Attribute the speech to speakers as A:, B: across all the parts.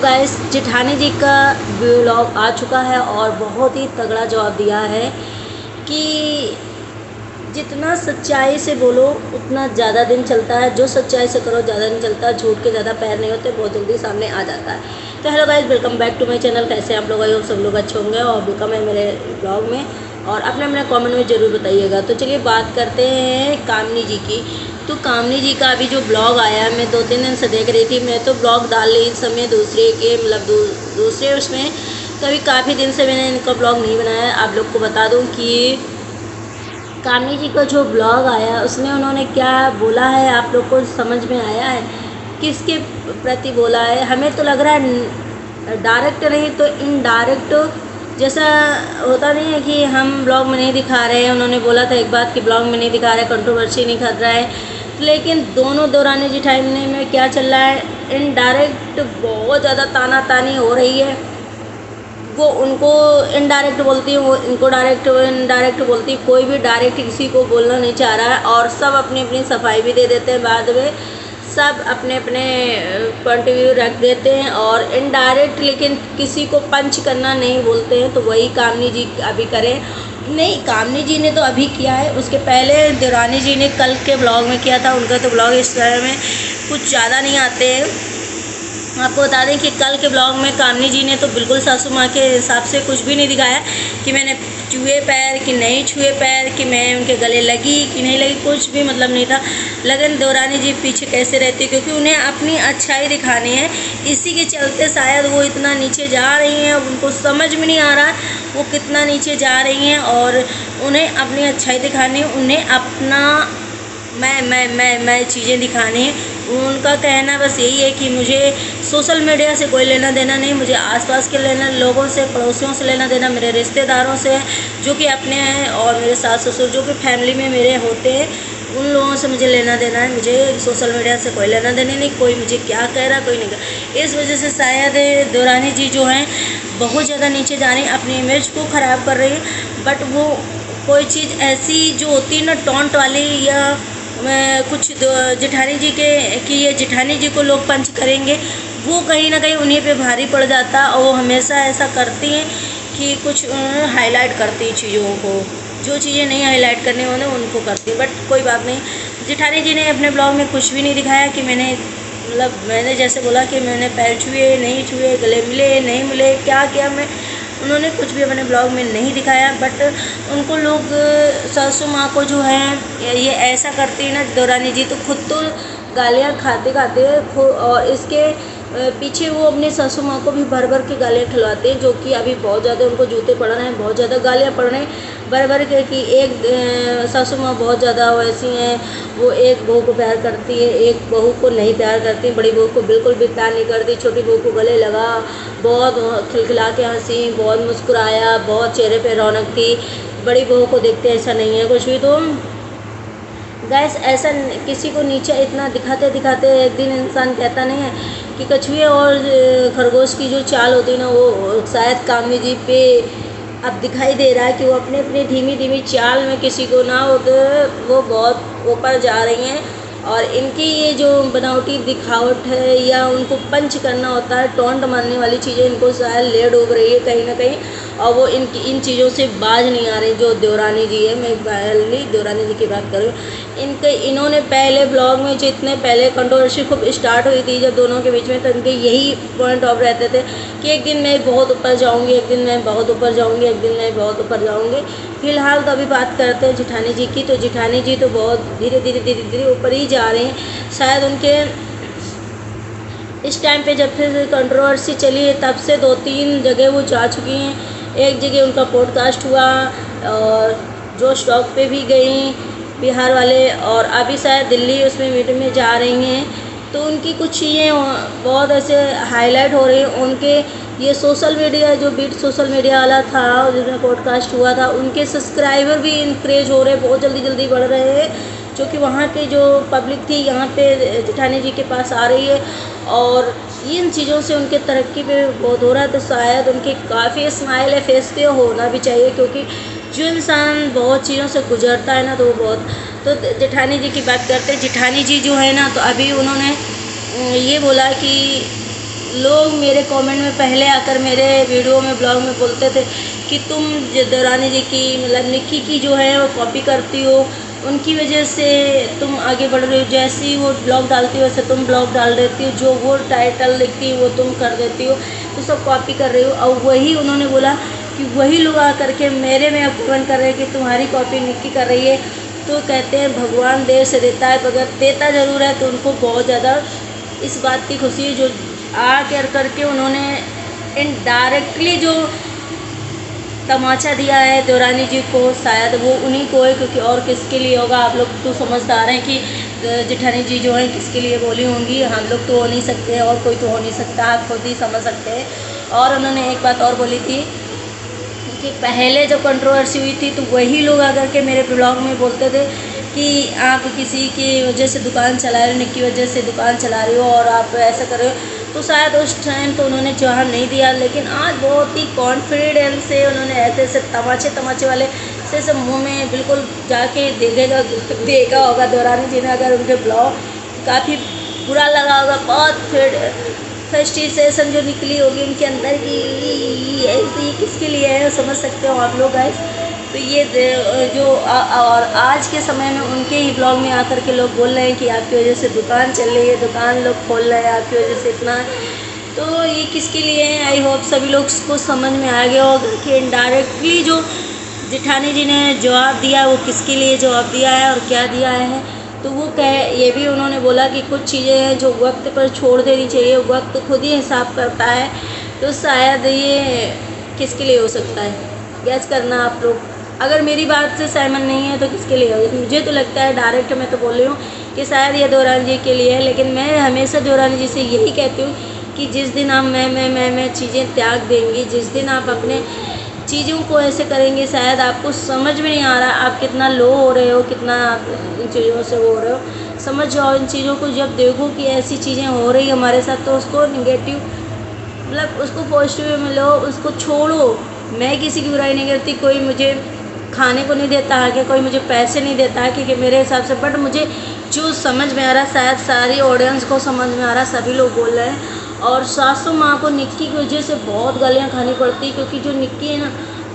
A: Guys, जेठानी जी का vlog आ चुका है और बहुत ही तगड़ा जवाब दिया है कि जितना सच्चाई से बोलो उतना ज़्यादा दिन चलता है। जो सच्चाई से करो ज़्यादा दिन चलता है। झूठ के ज़्यादा पैर नहीं होते, बहुत जल्दी सामने आ जाता है। तो hello guys, welcome back to my channel. कैसे आप लोग? आए सब लोग अच्छे होंगे और वेलकम है मेरे ब्लॉग में। और अपने अपने कमेंट में ज़रूर बताइएगा। तो चलिए बात करते हैं कामनी जी की। तो कामनी जी का अभी जो ब्लॉग आया है, मैं 2-3 दिन से देख रही थी। मैं तो ब्लॉग डाल रही इस समय दूसरे के मतलब दूसरे उसमें, तो अभी काफ़ी दिन से मैंने इनका ब्लॉग नहीं बनाया। आप लोग को बता दूं कि कामनी जी का जो ब्लॉग आया उसमें उन्होंने क्या बोला है, आप लोग को समझ में आया है? किसके प्रति बोला है? हमें तो लग रहा है डायरेक्ट नहीं तो इनडायरेक्ट, जैसा होता नहीं है कि हम ब्लॉग में नहीं दिखा रहे हैं। उन्होंने बोला था एक बात कि ब्लॉग में नहीं दिखा रहे, कंट्रोवर्सी नहीं कर रहा है, लेकिन दोनों दौरान जेठानी में क्या चल रहा है, इनडायरेक्ट बहुत ज़्यादा ताना तानी हो रही है। वो उनको इनडायरेक्ट बोलती है, वो इनको डायरेक्ट इनडायरेक्ट बोलती है। कोई भी डायरेक्ट किसी को बोलना नहीं चाह रहा है और सब अपनी अपनी सफाई भी दे देते हैं। बाद में सब अपने अपने पॉइंट ऑफ व्यू रख देते हैं और इनडायरेक्ट लेकिन किसी को पंच करना नहीं बोलते हैं। तो वही कामनी जी अभी करें। नहीं, कामनी जी ने तो अभी किया है, उसके पहले देवरानी जी ने कल के ब्लॉग में किया था। उनका तो ब्लॉग इस तरह में कुछ ज़्यादा नहीं आते हैं। आपको बता दें कि कल के ब्लॉग में कामनी जी ने तो बिल्कुल सासू माँ के हिसाब से कुछ भी नहीं दिखाया कि मैंने छुए पैर कि नहीं छुए पैर, कि मैं उनके गले लगी कि नहीं लगी, कुछ भी मतलब नहीं था। लेकिन देवरानी जी पीछे कैसे रहती है, क्योंकि उन्हें अपनी अच्छाई दिखानी है। इसी के चलते शायद वो इतना नीचे जा रही हैं। उनको समझ में नहीं आ रहा वो कितना नीचे जा रही हैं और उन्हें अपनी अच्छाई दिखानी है। उन्हें अपना मैं चीज़ें दिखानी है। उनका कहना बस यही है कि मुझे सोशल मीडिया से कोई लेना देना नहीं, मुझे आसपास के लोगों से, पड़ोसियों से लेना देना, मेरे रिश्तेदारों से जो कि अपने हैं और मेरे सास ससुर जो कि फैमिली में मेरे होते हैं, उन लोगों से मुझे लेना देना है। मुझे सोशल मीडिया से कोई लेना देना नहीं। कोई मुझे क्या कह रहा, कोई नहीं कह। इस वजह से शायद देवरानी जी जो हैं बहुत ज़्यादा नीचे जा रही हैं, अपनी इमेज को ख़राब कर रही हैं। बट वो कोई चीज़ ऐसी जो होती है ना टॉन्ट वाली, या कुछ जेठानी जी के कि ये जेठानी जी को लोग पंच करेंगे, वो कहीं ना कहीं उन्हीं पे भारी पड़ जाता। और वो हमेशा ऐसा करती हैं कि कुछ हाईलाइट करती हैं चीज़ों को, जो चीज़ें नहीं हाईलाइट करनी होने उनको करती। बट कोई बात नहीं, जेठानी जी ने अपने ब्लॉग में कुछ भी नहीं दिखाया कि मैंने जैसे बोला कि मैंने पैर छुए नहीं छुए, गले मिले नहीं मिले, क्या किया मैं, उन्होंने कुछ भी अपने ब्लॉग में नहीं दिखाया। बट उनको लोग सासू माँ को जो है ये ऐसा करती है ना देवरानी जी, तो खुद तो गालियाँ खाते खाते और इसके पीछे वो अपने सासू माँ को भी भर भर के गालियाँ खिलवाते हैं, जो कि अभी बहुत ज़्यादा उनको जूते पड़ रहे हैं, बहुत ज़्यादा गालियाँ पड़ रही हैं भर भर के। कि एक सासू माँ बहुत ज़्यादा वैसी हैं, वो एक बहू को प्यार करती है, एक बहू को नहीं प्यार करती, बड़ी बहू को बिल्कुल भी प्यार नहीं करती, छोटी बहू को गले लगा, बहुत खिलखिला के हंसी, बहुत मुस्कुराया, बहुत चेहरे पे रौनक थी। बड़ी बहू को देखते ऐसा नहीं है कुछ भी। तो गैस ऐसा किसी को नीचे इतना दिखाते दिखाते एक दिन इंसान कहता नहीं है कि कछुए और खरगोश की जो चाल होती है ना, वो शायद कामनी जी पे अब दिखाई दे रहा है कि वो अपने अपने धीमी धीमी चाल में किसी को ना हो तो वो बहुत ऊपर जा रही हैं। और इनकी ये जो बनावटी दिखावट है या उनको पंच करना होता है, टॉन्ट मारने वाली चीज़ें इनको शायद ले डूब रही है कहीं ना कहीं, और वो इन चीज़ों से बाज नहीं आ रही। जो देवरानी जी है, मैं पहली देवरानी जी की बात कर रही हूँ। इन्होंने पहले ब्लॉग में जितने पहले कंट्रोवर्सी खूब स्टार्ट हुई थी जब दोनों के बीच में, तो इनके यही पॉइंट ऑफ रहते थे कि एक दिन मैं बहुत ऊपर जाऊँगी, एक दिन मैं बहुत ऊपर जाऊँगी, एक दिन मैं बहुत ऊपर जाऊँगी। फिलहाल तो अभी बात करते हैं जेठानी जी की। तो जेठानी जी तो बहुत धीरे धीरे धीरे धीरे ऊपर ही जा रहे हैं। शायद उनके इस टाइम पे जब फिर कंट्रोवर्सी चली है तब से 2-3 जगह वो जा चुकी हैं। एक जगह उनका पॉडकास्ट हुआ और जो स्टॉक पे भी गई बिहार वाले, और अभी शायद दिल्ली उसमें मीटिंग में जा रही हैं। तो उनकी कुछ चीज़ें बहुत ऐसे हाईलाइट हो रही हैं। उनके ये सोशल मीडिया जो बीट सोशल मीडिया वाला था जिसमें पॉडकास्ट हुआ था, उनके सब्सक्राइबर भी इंक्रीज हो रहे, बहुत जल्दी जल्दी बढ़ रहे हैं, जो कि वहाँ के जो पब्लिक थी यहाँ पे जेठानी जी के पास आ रही है। और इन चीज़ों से उनके तरक्की पे बहुत हो रहा है। तो शायद उनके काफ़ी स्माइल है फेस पे होना भी चाहिए, क्योंकि जो इंसान बहुत चीज़ों से गुजरता है ना, तो वो बहुत। तो जेठानी जी की बात करते हैं। जेठानी जी जो है ना, तो अभी उन्होंने ये बोला कि लोग मेरे कमेंट में पहले आकर मेरे वीडियो में ब्लॉग में बोलते थे कि तुम दौरानी जी की मतलब निक्की की जो है वो कॉपी करती हो, उनकी वजह से तुम आगे बढ़ रही हो, जैसे ही वो ब्लॉग डालती हो वैसे तुम ब्लॉग डाल देती हो, जो वो टाइटल लिखती हो वो तुम कर देती हो, तो सब कॉपी कर रही हो। और वही उन्होंने बोला कि वही लोग आकर के मेरे में अपमान कर रहे हैं कि तुम्हारी कॉपी निक्की कर रही है। तो कहते हैं भगवान देर से देता है, अगर देता ज़रूर है। तो उनको बहुत ज़्यादा इस बात की खुशी है जो आ करके उन्होंने इनडायरेक्टली जो तमाचा दिया है दौरानी जी को, शायद वो उन्हीं को है, क्योंकि और किसके लिए होगा। आप लोग तो समझदार हैं कि जेठानी जी जो है किसके लिए बोली होंगी, हम लोग तो हो नहीं सकते और कोई तो हो नहीं सकता, आप खुद ही समझ सकते हैं। और उन्होंने एक बात और बोली थी कि पहले जब कंट्रोवर्सी हुई थी तो वही लोग आकर के मेरे ब्लॉग में बोलते थे कि आप किसी की वजह से दुकान चला रहे हो, निक्की वजह से दुकान चला रही हो और आप ऐसा कर रहे हो। तो शायद उस टाइम तो उन्होंने जवाब नहीं दिया, लेकिन आज बहुत ही कॉन्फिडेंस से उन्होंने ऐसे ऐसे तमाचे वाले से मुंह में बिल्कुल जाके देखा होगा दौरानी जी ने, अगर उनके ब्लॉग काफ़ी बुरा लगा होगा, बहुत फिर फ्रस्ट्रेशन जो निकली होगी उनके अंदर की ऐसे ये किसके लिए है, समझ सकते हो आप लोग गाइस। तो ये जो और आज के समय में उनके ही ब्लॉग में आकर के लोग बोल रहे हैं कि आपकी वजह से दुकान चल रही है, दुकान लोग खोल रहे हैं आपकी वजह से इतना। तो ये किसके लिए है, आई होप सभी लोग को समझ में आ गया होगा कि इनडायरेक्टली जो जेठानी जी ने जवाब दिया वो किसके लिए जवाब दिया है और क्या दिया है। तो वो ये भी उन्होंने बोला कि कुछ चीज़ें हैं जो वक्त पर छोड़ देनी चाहिए, वक्त खुद ही हिसाब करता है। तो शायद ये किसके लिए हो सकता है, गैस करना आप लोग। अगर मेरी बात से सहमत नहीं है तो किसके लिए होगी। मुझे तो लगता है डायरेक्ट मैं तो बोल रही हूँ कि शायद ये दौरानी जी के लिए है, लेकिन मैं हमेशा दौरानी जी से यही कहती हूँ कि जिस दिन आप मैं चीज़ें त्याग देंगी, जिस दिन आप अपने चीज़ों को ऐसे करेंगे, शायद आपको समझ में नहीं आ रहा आप कितना लो हो रहे हो, कितना आप इन चीज़ों से हो रहे हो। समझ जाओ इन चीज़ों को, जब देखो कि ऐसी चीज़ें हो रही हमारे साथ तो उसको निगेटिव मतलब उसको पॉजिटिव में लो, उसको छोड़ो। मैं किसी की बुराई नहीं करती, कोई मुझे खाने को नहीं देता है कि कोई मुझे पैसे नहीं देता है क्योंकि मेरे हिसाब से, बट मुझे जो समझ में आ रहा है, शायद सारी ऑडियंस को समझ में आ रहा है, सभी लोग बोल रहे हैं। और सासू माँ को निक्की की वजह से बहुत गालियाँ खानी पड़ती है, क्योंकि जो निक्की है ना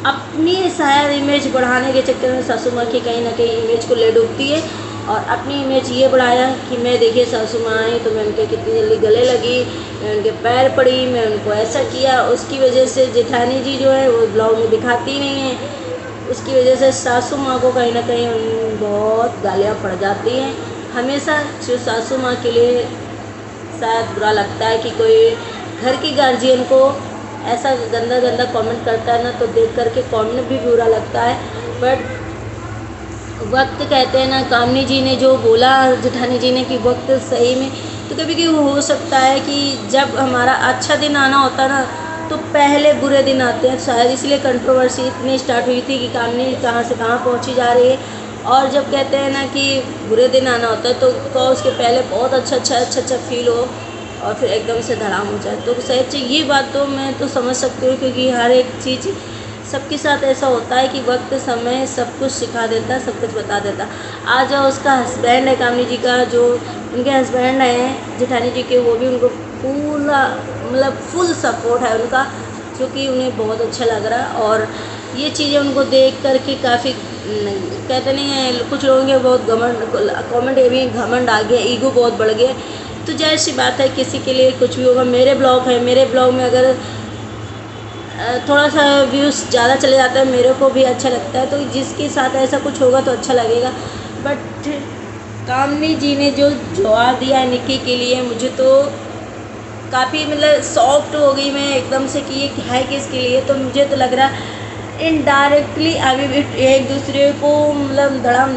A: अपनी शायद इमेज बढ़ाने के चक्कर में सासू माँ की कहीं ना कहीं इमेज को ले डूबती है और अपनी इमेज ये बढ़ाया कि मैं देखिए सासू माँ आई तो मैं उनके कितनी जल्दी गले लगी, मैं उनके पैर पड़ी, मैं उनको ऐसा किया। उसकी वजह से जेठानी जी जो है वो ब्लॉग में दिखाती नहीं है, उसकी वजह से सासू माँ को कहीं ना कहीं बहुत गालियाँ पड़ जाती हैं। हमेशा जो सासू माँ के लिए शायद बुरा लगता है कि कोई घर की गार्जियन को ऐसा गंदा गंदा कमेंट करता है ना, तो देख करके कमेंट भी बुरा लगता है। बट वक्त कहते हैं ना, कामनी जी ने जो बोला जेठानी जी ने कि वक्त सही में, तो कभी कभी हो सकता है कि जब हमारा अच्छा दिन आना होता ना तो पहले बुरे दिन आते हैं। शायद इसलिए कंट्रोवर्सी इतनी स्टार्ट हुई थी कि कामनी कहाँ से कहाँ पहुँची जा रही है। और जब कहते हैं ना कि बुरे दिन आना होता है तो उसके पहले बहुत अच्छा फील हो और फिर एकदम से धड़ाम हो जाए। तो सच ये बात तो मैं तो समझ सकती हूँ, क्योंकि हर एक चीज़ सबके साथ ऐसा होता है कि वक्त समय सब कुछ सिखा देता है, सब कुछ बता देता। आज उसका हस्बैंड है कामनी जी का, जो उनके हस्बैंड हैं जेठानी जी के, वो भी उनको पूरा मतलब फुल सपोर्ट है उनका, जो कि उन्हें बहुत अच्छा लग रहा है। और ये चीज़ें उनको देख करके काफ़ी कहते नहीं हैं, कुछ लोगों के बहुत घमंड कॉमेंट ये भी घमंड आ गया, ईगो बहुत बढ़ गया। तो जाहिर सी बात है किसी के लिए कुछ भी होगा। मेरे ब्लॉग है, मेरे ब्लॉग में अगर थोड़ा सा व्यूज़ ज़्यादा चले जाता है मेरे को भी अच्छा लगता है, तो जिसके साथ ऐसा कुछ होगा तो अच्छा लगेगा। बट कामनी जी ने जो जवाब दिया है निक्की के लिए, मुझे तो काफ़ी मतलब सॉफ्ट हो गई मैं एकदम से कि ये है किसके लिए। तो मुझे तो लग रहा है इनडायरेक्टली अभी भी एक दूसरे को मतलब धड़ाम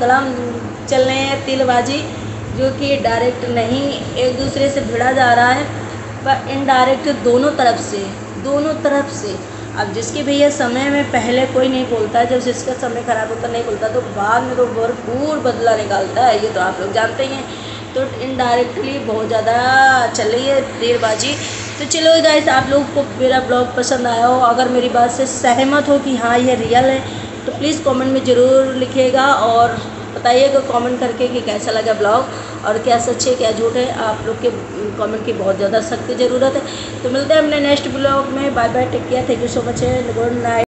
A: चल रहे हैं तिलबाजी, जो कि डायरेक्ट नहीं एक दूसरे से भिड़ा जा रहा है, पर इनडायरेक्ट दोनों तरफ से। अब जिसके भैया समय में पहले कोई नहीं बोलता है, जब जिसका समय ख़राब होता नहीं बोलता तो बाद में तो भरपूर बदला निकालता है, ये तो आप लोग जानते ही हैं। तो इनडायरेक्टली बहुत ज़्यादा चल रही है तीरबाजी। तो चलो गाइस, आप लोगों को मेरा ब्लॉग पसंद आया हो, अगर मेरी बात से सहमत हो कि हाँ ये रियल है, तो प्लीज़ कमेंट में ज़रूर लिखिएगा। और बताइएगा कमेंट करके कि कैसा लगा ब्लॉग और क्या सच है क्या झूठ है। आप लोग के कमेंट की बहुत ज़्यादा सख्त ज़रूरत है। तो मिलते हैं अपने नेक्स्ट ब्लॉग में। Bye bye, take care, thank you so much, good night.